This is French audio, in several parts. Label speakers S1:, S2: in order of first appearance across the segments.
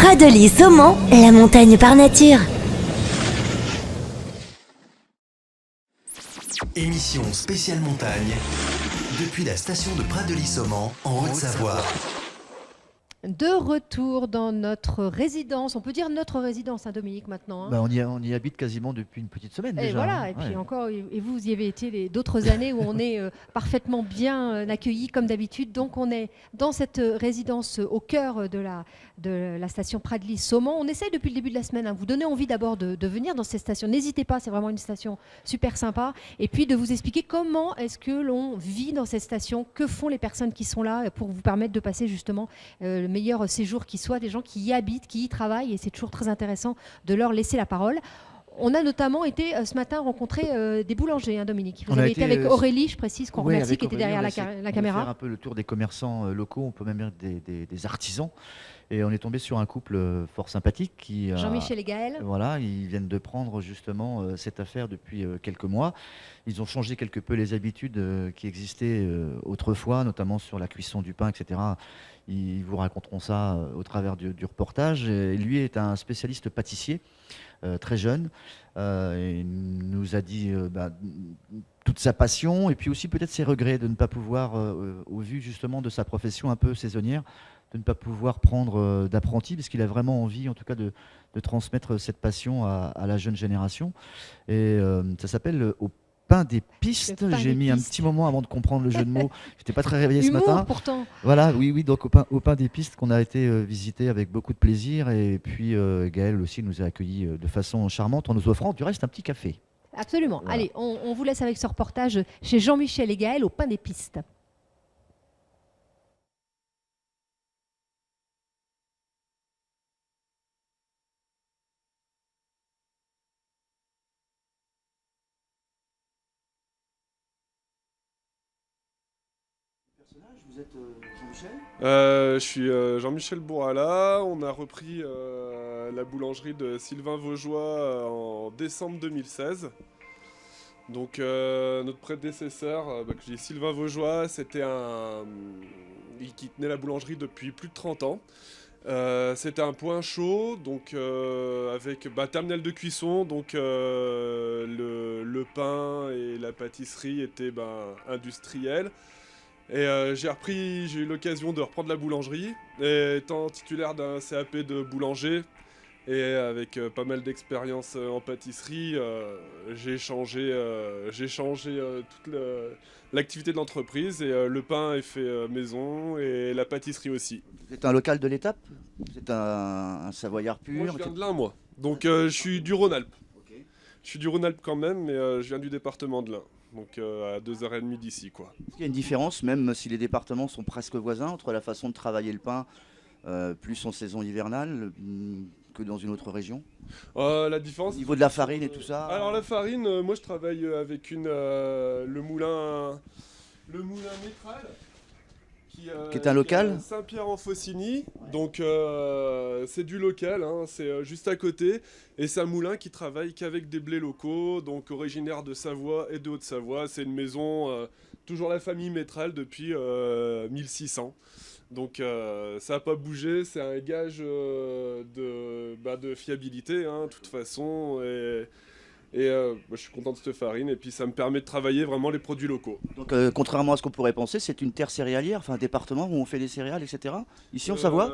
S1: Pradely Saumon, la montagne par nature.
S2: Émission spéciale montagne, depuis la station de Pradely Saumon, en Haute-Savoie.
S3: De retour dans notre résidence, on peut dire notre résidence, hein, Dominique, maintenant. Hein.
S4: Bah on y habite quasiment depuis une petite semaine
S3: Et
S4: déjà.
S3: voilà,
S4: hein.
S3: et puis
S4: Ouais.
S3: encore, et vous y avez été d'autres années où on est parfaitement bien accueillis comme d'habitude. Donc on est dans cette résidence au cœur de la station Pradely Saumon. On essaye depuis le début de la semaine, vous donner envie d'abord de venir dans cette station. N'hésitez pas, c'est vraiment une station super sympa. Et puis de vous expliquer comment est-ce que l'on vit dans cette station, que font les personnes qui sont là pour vous permettre de passer justement le meilleur séjour qui soit, des gens qui y habitent, qui y travaillent. Et c'est toujours très intéressant de leur laisser la parole. On a notamment été ce matin rencontrer des boulangers, hein, Dominique. Vous
S4: On a
S3: avez été
S4: été,
S3: avec Aurélie, je précise, qu'on
S4: Ouais,
S3: remercie,
S4: avec
S3: qui était
S4: Aurélie,
S3: derrière
S4: on a
S3: la
S4: essayé de
S3: caméra.
S4: faire un peu le tour des commerçants locaux, on peut même dire des artisans. Et on est tombé sur un couple fort sympathique qui
S3: Jean-Michel et Gaël.
S4: Voilà, ils viennent de prendre justement cette affaire depuis quelques mois. Ils ont changé quelque peu les habitudes qui existaient autrefois, notamment sur la cuisson du pain, etc. Ils vous raconteront ça au travers du reportage. Et lui est un spécialiste pâtissier, très jeune. Il nous a dit toute sa passion et puis aussi peut-être ses regrets de ne pas pouvoir, au vu justement de sa profession un peu saisonnière, de ne pas pouvoir prendre d'apprenti, parce qu'il a vraiment envie en tout cas de transmettre cette passion à la jeune génération. Et ça s'appelle Au pain des pistes. J'ai mis un petit moment avant de comprendre le jeu de mots. J'étais pas très réveillé ce matin.
S3: Pourtant.
S4: Voilà, oui, donc au pain des pistes qu'on a été visiter avec beaucoup de plaisir. Et puis Gaël aussi nous a accueillis de façon charmante en nous offrant du reste un petit café.
S3: Absolument.
S4: Voilà.
S3: Allez, on vous laisse avec ce reportage chez Jean-Michel et Gaël au pain des pistes.
S4: Vous êtes Jean-Michel ?
S5: Je suis Jean-Michel Bourala. On a repris la boulangerie de Sylvain Vaugeois en décembre 2016. Donc notre prédécesseur, que je dis Sylvain Vaugeois, c'était qui tenait la boulangerie depuis plus de 30 ans. C'était un point chaud, donc avec terminal de cuisson, donc le pain et la pâtisserie étaient industriels. Et j'ai eu l'occasion de reprendre la boulangerie, et étant titulaire d'un CAP de boulanger, et avec pas mal d'expérience en pâtisserie, j'ai changé toute l'activité de l'entreprise, et le pain est fait maison, et la pâtisserie aussi.
S4: Vous êtes un local de l'étape ? Vous êtes un Savoyard pur ?
S5: Moi je viens de l'Ain, moi. Donc je suis du Rhône-Alpes.
S4: Ok.
S5: Je suis du Rhône-Alpes quand même, mais je viens du département de l'Ain. Donc à 2h30 d'ici, quoi.
S4: Est-ce qu'il y a une différence, même si les départements sont presque voisins, entre la façon de travailler le pain, plus en saison hivernale, que dans une autre région ?
S5: La différence...
S4: Au niveau de la farine et tout ça ?
S5: Alors la farine, moi je travaille avec le moulin Métral. Qui
S4: est un local ?
S5: Saint-Pierre-en-Faucigny, donc c'est du local, hein, c'est juste à côté, et c'est un moulin qui travaille qu'avec des blés locaux, donc originaires de Savoie et de Haute-Savoie. C'est une maison, toujours la famille Métral depuis 1600, donc ça n'a pas bougé, c'est un gage de fiabilité, hein, de toute façon, et je suis content de cette farine, et puis ça me permet de travailler vraiment les produits locaux.
S4: Donc, contrairement à ce qu'on pourrait penser, c'est une terre céréalière, enfin un département où on fait des céréales, etc. Ici en Savoie ?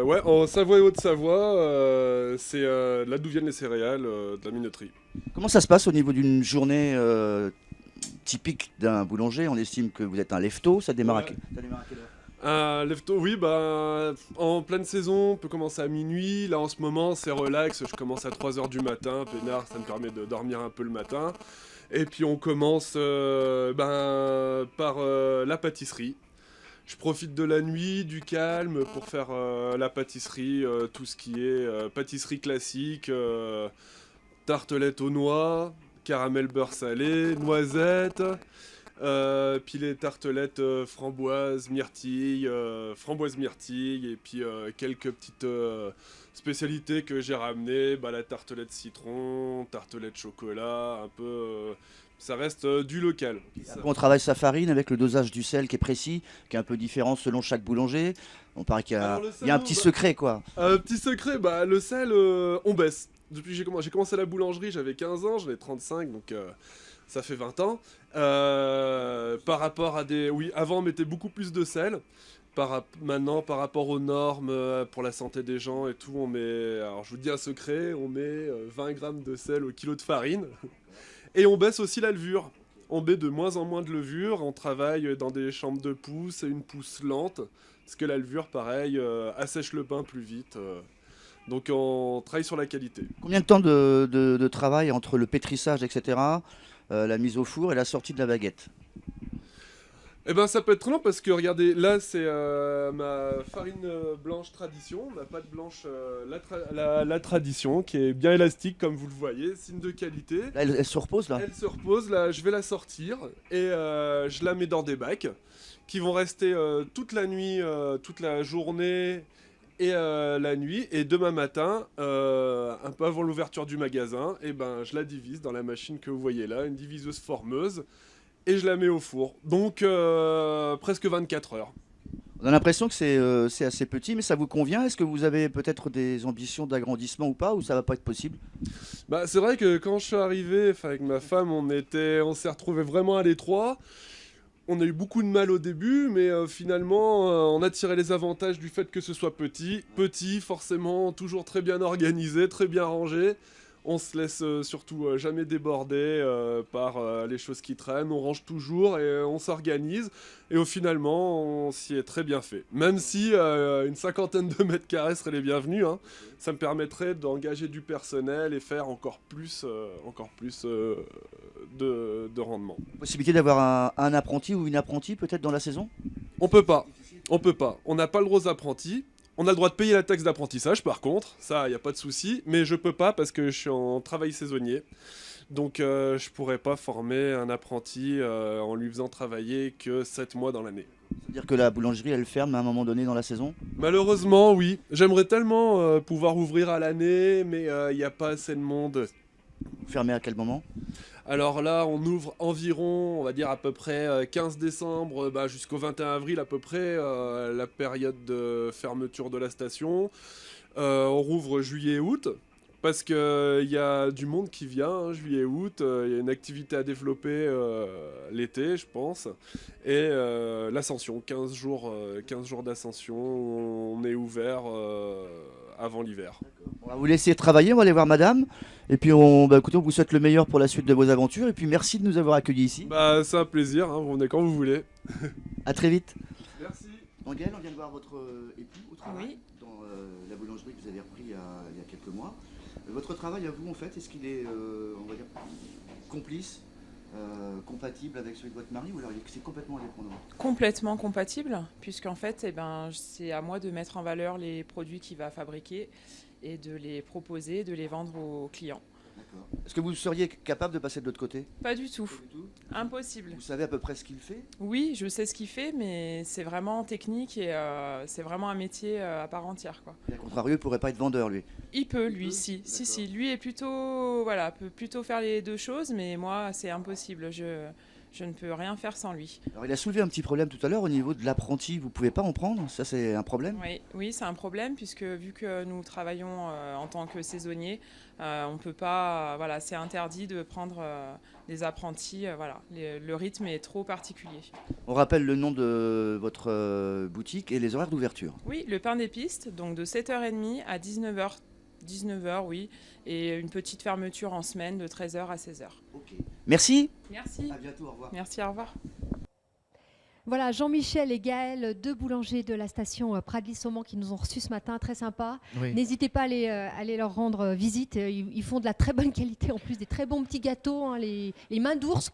S5: Ouais, en Savoie et Haute-Savoie, c'est là d'où viennent les céréales, de la minoterie.
S4: Comment ça se passe au niveau d'une journée typique d'un boulanger ? On estime que vous êtes un lève-tôt, ça démarre à quelle heure ?
S5: Un lève-tôt, oui, en pleine saison, on peut commencer à minuit. Là, en ce moment, c'est relax. Je commence à 3h du matin, peinard, ça me permet de dormir un peu le matin. Et puis, on commence par la pâtisserie. Je profite de la nuit, du calme, pour faire la pâtisserie, tout ce qui est pâtisserie classique, tartelette aux noix, caramel beurre salé, noisettes... puis les tartelettes framboises, myrtilles, et puis quelques petites spécialités que j'ai ramenées, la tartelette citron, tartelette chocolat, un peu... ça reste du local.
S4: Après, on travaille sa farine avec le dosage du sel qui est précis, qui est un peu différent selon chaque boulanger. On paraît qu'il y a,
S5: Alors, le
S4: il y a un
S5: sel,
S4: petit
S5: bah,
S4: secret, quoi.
S5: Petit secret, bah, le sel, on baisse. Depuis que j'ai commencé à la boulangerie, j'avais 15 ans, j'en ai 35, donc ça fait 20 ans. Par rapport à des... Oui, avant on mettait beaucoup plus de sel. Maintenant, par rapport aux normes pour la santé des gens et tout, on met... Alors je vous dis un secret, on met 20 grammes de sel au kilo de farine. Et on baisse aussi la levure. On met de moins en moins de levure, on travaille dans des chambres de pousse et une pousse lente. Parce que la levure, pareil, assèche le pain plus vite. Donc on travaille sur la qualité.
S4: Combien de temps de travail entre le pétrissage, etc., la mise au four et la sortie de la baguette?
S5: Eh ben ça peut être très long parce que regardez, là c'est ma farine blanche tradition, ma pâte blanche la tradition qui est bien élastique comme vous le voyez, signe de qualité.
S4: Là, elle se repose, là?
S5: Elle se repose, là je vais la sortir et je la mets dans des bacs qui vont rester toute la nuit, toute la journée et la nuit. Et demain matin, un peu avant l'ouverture du magasin, et ben, je la divise dans la machine que vous voyez là, une diviseuse formeuse, et je la mets au four. Donc presque 24 heures.
S4: On a l'impression que c'est assez petit, mais ça vous convient? Est-ce que vous avez peut-être des ambitions d'agrandissement ou pas, ou ça va pas être possible?
S5: Bah, c'est vrai que quand je suis arrivé avec ma femme, on s'est retrouvés vraiment à l'étroit. On a eu beaucoup de mal au début, mais finalement, on a tiré les avantages du fait que ce soit petit. Petit, forcément, toujours très bien organisé, très bien rangé. On se laisse surtout jamais déborder par les choses qui traînent. On range toujours et on s'organise. Et finalement, on s'y est très bien fait. Même si une 50aine de mètres carrés serait les bienvenus, hein, ça me permettrait d'engager du personnel et faire encore plus de rendement.
S4: Possibilité d'avoir un apprenti ou une apprentie peut-être dans la saison?
S5: On peut pas. On n'a pas le droit aux apprentis. On a le droit de payer la taxe d'apprentissage par contre, ça, il n'y a pas de souci. Mais je peux pas parce que je suis en travail saisonnier. Donc je pourrais pas former un apprenti en lui faisant travailler que 7 mois dans l'année.
S4: C'est-à-dire que la boulangerie, elle ferme à un moment donné dans la saison?
S5: Malheureusement, oui. J'aimerais tellement pouvoir ouvrir à l'année, mais il n'y a pas assez de monde.
S4: Fermé à quel moment?
S5: Alors là, on ouvre environ, on va dire à peu près 15 décembre jusqu'au 21 avril à peu près, la période de fermeture de la station. On rouvre juillet-août, parce qu'il y a du monde qui vient, hein, juillet-août, il y a une activité à développer l'été, je pense. Et l'ascension, 15 jours d'ascension, on est ouvert avant l'hiver.
S4: On va vous laisser travailler, on va aller voir madame. Et puis écoutez, on vous souhaite le meilleur pour la suite de vos aventures. Et puis merci de nous avoir accueillis ici.
S5: Bah, c'est un plaisir, hein, vous venez quand vous voulez.
S4: À très vite.
S5: Merci.
S4: Angèle, on vient de voir votre époux au travail,
S6: Oui.
S4: dans la boulangerie que vous avez repris il y a quelques mois. Votre travail à vous, en fait, est-ce qu'il est, on va dire, complice, compatible avec celui de votre mari, ou alors c'est complètement indépendant?
S6: Complètement compatible, puisqu'en fait, c'est à moi de mettre en valeur les produits qu'il va fabriquer et de les proposer, de les vendre aux clients.
S4: D'accord. Est-ce que vous seriez capable de passer de l'autre côté?
S6: Pas du tout.
S4: Pas du tout.
S6: Impossible.
S4: Vous savez à peu près ce qu'il fait?
S6: Oui, je sais ce qu'il fait, mais c'est vraiment technique et c'est vraiment un métier à part entière, quoi.
S4: Et à contrario, il ne pourrait pas être vendeur, lui.
S6: Il peut, lui, si. Si. Lui est plutôt, voilà, peut plutôt faire les deux choses, mais moi, c'est impossible. Je ne peux rien faire sans lui.
S4: Alors, il a soulevé un petit problème tout à l'heure au niveau de l'apprenti. Vous ne pouvez pas en prendre? Ça, c'est un problème?
S6: Oui, c'est un problème, puisque vu que nous travaillons en tant que saisonniers, on ne peut pas, voilà, c'est interdit de prendre des apprentis. Voilà, le rythme est trop particulier.
S4: On rappelle le nom de votre boutique et les horaires d'ouverture.
S6: Oui, le pain d'épices, donc de 7h30 à 19h, oui, et une petite fermeture en semaine de 13h à 16h.
S4: Ok. Merci.
S6: Merci.
S4: À bientôt, au revoir.
S6: Merci, au revoir.
S3: Voilà, Jean-Michel et Gaël, deux boulangers de la station Pradly-Saumont qui nous ont reçus ce matin, très sympa.
S4: Oui.
S3: N'hésitez pas à aller leur rendre visite. Ils font de la très bonne qualité, en plus des très bons petits gâteaux, hein, les mains d'ours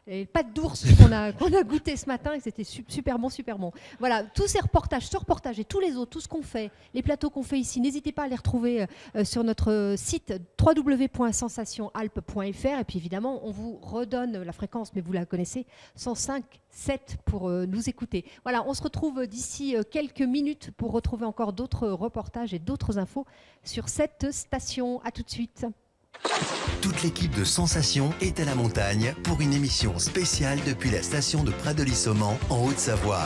S3: les pâtes d'ours qu'on a goûté ce matin, et c'était super bon, super bon. Voilà, tous ces reportages, ce reportage et tous les autres, tout ce qu'on fait, les plateaux qu'on fait ici, n'hésitez pas à les retrouver sur notre site www.sensationalpes.fr. Et puis évidemment, on vous redonne la fréquence, mais vous la connaissez, 105.7 pour nous écouter. Voilà, on se retrouve d'ici quelques minutes pour retrouver encore d'autres reportages et d'autres infos sur cette station. À tout de suite.
S2: Toute l'équipe de Sensation est à la montagne pour une émission spéciale depuis la station de Pradly-Saumont en Haute-Savoie.